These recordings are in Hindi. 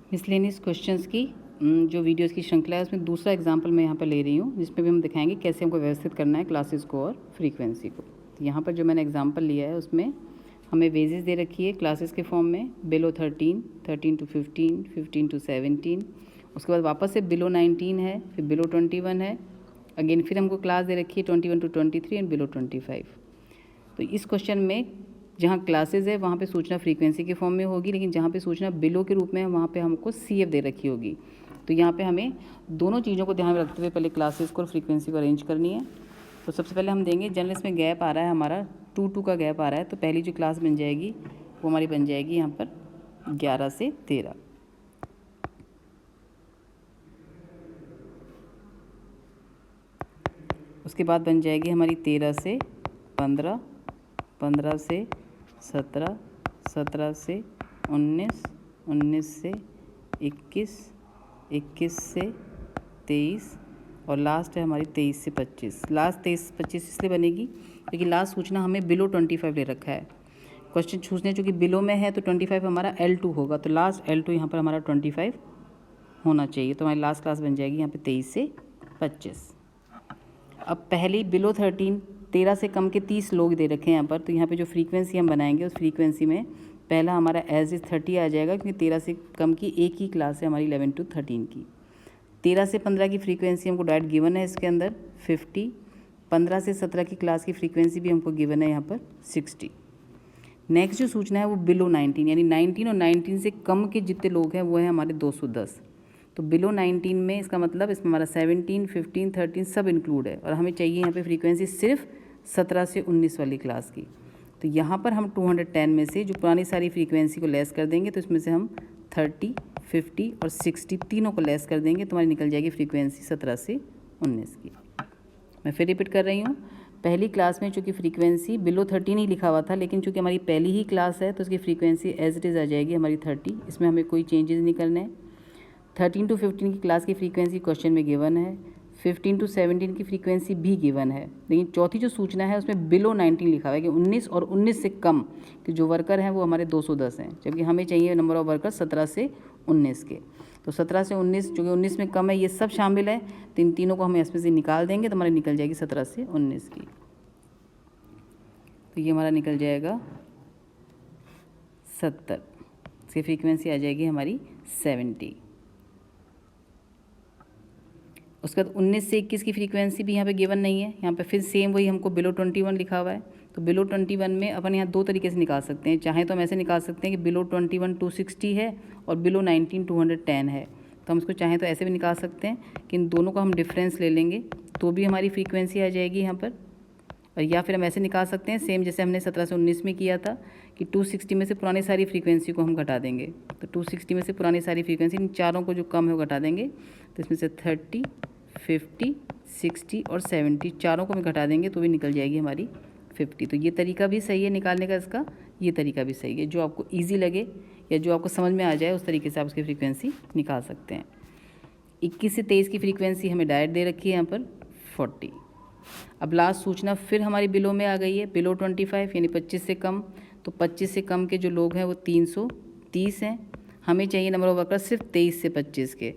मिसलेनियस क्वेश्चंस की जो वीडियोस की श्रृंखला है उसमें दूसरा एग्जांपल मैं यहाँ पर ले रही हूँ, जिसमें भी हम दिखाएंगे कैसे हमको व्यवस्थित करना है क्लासेस को और फ्रीक्वेंसी को। तो यहाँ पर जो मैंने एग्जांपल लिया है उसमें हमें वेजेस दे रखी है क्लासेस के फॉर्म में, बिलो 13, 13 to 15, 15 to 17, उसके बाद वापस से बिलो 19 है, फिर बिलो 21 है, अगेन फिर हमको क्लास दे रखी है 21 to 23 एंड बिलो 25। तो इस क्वेश्चन में जहाँ क्लासेस है वहाँ पे सूचना फ्रीक्वेंसी के फॉर्म में होगी, लेकिन जहाँ पे सूचना बिलो के रूप में है वहाँ पे हमको CF दे रखी होगी। तो यहाँ पे हमें दोनों चीज़ों को ध्यान में रखते हुए पहले क्लासेस को और फ्रीक्वेंसी को अरेंज करनी है। तो सबसे पहले हम देंगे जनरल, इसमें गैप आ रहा है हमारा 2 का गैप आ रहा है, तो पहली जो क्लास बन जाएगी वो हमारी बन जाएगी यहाँ पर 11 से 13। उसके बाद बन जाएगी हमारी 13 से 15, 15 से 17, 17 से 19, 19 से 21, 21 से 23 और लास्ट है हमारी 23 से 25। लास्ट 23-25 इसलिए बनेगी क्योंकि लास्ट सूचना हमें बिलो 25 ले रखा है। क्वेश्चन पूछने चूँकि बिलो में है तो 25 हमारा L2 होगा, तो लास्ट L2 यहाँ पर हमारा 25 होना चाहिए। तो हमारी लास्ट क्लास बन जाएगी यहाँ पे 23 से 25। अब पहली बिलो 13 से कम के 30 लोग दे रखे हैं यहाँ पर, तो यहाँ पे जो फ्रीक्वेंसी हम बनाएंगे उस फ्रीक्वेंसी में पहला हमारा एज इज़ 30 आ जाएगा, क्योंकि 13 से कम की एक ही क्लास है हमारी 11 to 13 की। 13 से 15 की फ्रीक्वेंसी हमको डायरेक्ट गिवन है इसके अंदर 50। 15 से 17 की क्लास की फ्रीक्वेंसी भी हमको गिवन है यहाँ पर 60। नेक्स्ट जो सूचना है वो बिलो 19, यानी 19 और 19 से कम के जितने लोग हैं वो है हमारे 210। तो बिलो 19 में इसका मतलब इसमें हमारा 17, 15, 13 सब इंक्लूड है, और हमें चाहिए यहाँ पे फ्रीक्वेंसी सिर्फ 17 से 19 वाली क्लास की। तो यहाँ पर हम 210 में से जो पुरानी सारी फ्रीक्वेंसी को लेस कर देंगे, तो इसमें से हम 30, 50 और 60 तीनों को लेस कर देंगे, तो हमारी निकल जाएगी फ्रीक्वेंसी 17 से 19 की। मैं फिर रिपीट कर रही हूँ, पहली क्लास में चूँकि फ्रीक्वेंसी बिलो 13 ही लिखा हुआ था, लेकिन चूँकि हमारी पहली ही क्लास है तो उसकी फ्रीक्वेंसी एज इट इज़ आ जाएगी हमारी 30। इसमें हमें कोई चेंजेस नहीं करने हैं। 13 to 15 की क्लास की फ्रीक्वेंसी क्वेश्चन में गिवन है, 15 to 17 की फ्रीक्वेंसी भी गिवन है, लेकिन चौथी जो सूचना है उसमें बिलो 19 लिखा हुआ है कि 19 और 19 से कम कि जो वर्कर हैं वो हमारे 210 हैं, जबकि हमें चाहिए नंबर ऑफ वर्कर 17 से 19 के। तो 17 से 19 जो कि 19 में कम है ये सब शामिल है, तो इन तीनों को हम इसमें से निकाल देंगे तो हमारी निकल जाएगी 17 से 19 की। तो ये हमारा निकल जाएगा 70, इसकी फ्रीक्वेंसी आ जाएगी हमारी 70। उसके बाद 19 से 21 की फ्रीक्वेंसी भी यहाँ पे गिवन नहीं है, यहाँ पे फिर सेम वही हमको बिलो 21 लिखा हुआ है। तो बिलो 21 में अपन यहाँ दो तरीके से निकाल सकते हैं, चाहे तो हम ऐसे निकाल सकते हैं कि बिलो 21 260 है और बिलो 19 210 है। तो हम इसको चाहें तो ऐसे भी निकाल सकते हैं कि इन दोनों का हम डिफरेंस ले लेंगे तो भी हमारी फ्रीक्वेंसी आ जाएगी यहाँ पर। और या फिर हम ऐसे निकाल सकते हैं सेम जैसे हमने 17 से 19 में किया था कि 260 में से पुरानी सारी फ्रीक्वेंसी को हम घटा देंगे। तो 260 में से पुरानी सारी फ्रीक्वेंसी इन चारों को जो कम है वो घटा देंगे, तो इसमें से 30, 50, 60 और 70 चारों को हम घटा देंगे तो भी निकल जाएगी हमारी 50। तो ये तरीका भी सही है निकालने का, इसका ये तरीका भी सही है। जो आपको ईजी लगे या जो आपको समझ में आ जाए उस तरीके से आप उसकी फ्रीक्वेंसी निकाल सकते हैं। 21 से 23 की फ्रीक्वेंसी हमें डायरेक्ट दे रखी है यहाँ पर 40। अब लास्ट सूचना फिर हमारी बिलो में आ गई है, बिलो 25 यानी 25 से कम। तो 25 से कम के जो लोग हैं वो 330 हैं, हमें चाहिए नंबर ऑफ वर्कर सिर्फ 23 से 25 के।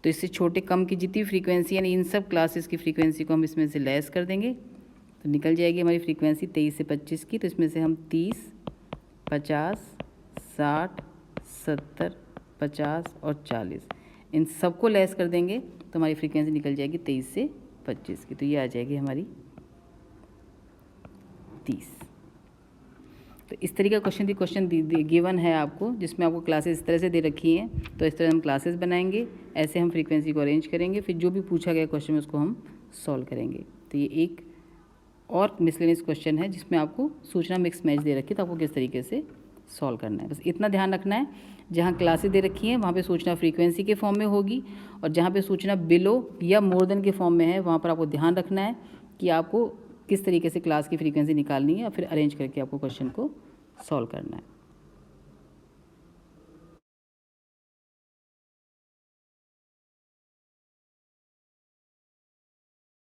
तो इससे छोटे कम की जितनी फ्रीक्वेंसी यानी इन सब क्लासेस की फ्रीक्वेंसी को हम इसमें से लेस कर देंगे, तो निकल जाएगी हमारी फ्रीक्वेंसी 23 से 25 की। तो इसमें से हम 30, 50, 60, 70, 50 और 40 इन सबको लेस कर देंगे तो हमारी फ्रीक्वेंसी निकल जाएगी 23 से 25 की। तो ये आ जाएगी हमारी 30। तो इस तरीके का क्वेश्चन गिवन है आपको, जिसमें आपको क्लासेस इस तरह से दे रखी हैं। तो इस तरह हम क्लासेस बनाएंगे, ऐसे हम फ्रीक्वेंसी को अरेंज करेंगे, फिर जो भी पूछा गया क्वेश्चन उसको हम सॉल्व करेंगे। तो ये एक और मिसलेनियस क्वेश्चन है जिसमें आपको सूचना मिक्स मैच दे रखी है, तो आपको किस तरीके से सॉल्व करना है, बस इतना ध्यान रखना है। जहाँ क्लासेस दे रखी हैं वहाँ पे सूचना फ्रीक्वेंसी के फॉर्म में होगी, और जहाँ पे सूचना बिलो या मोर देन के फॉर्म में है वहाँ पर आपको ध्यान रखना है कि आपको किस तरीके से क्लास की फ्रीक्वेंसी निकालनी है और फिर अरेंज करके आपको क्वेश्चन को सॉल्व करना है।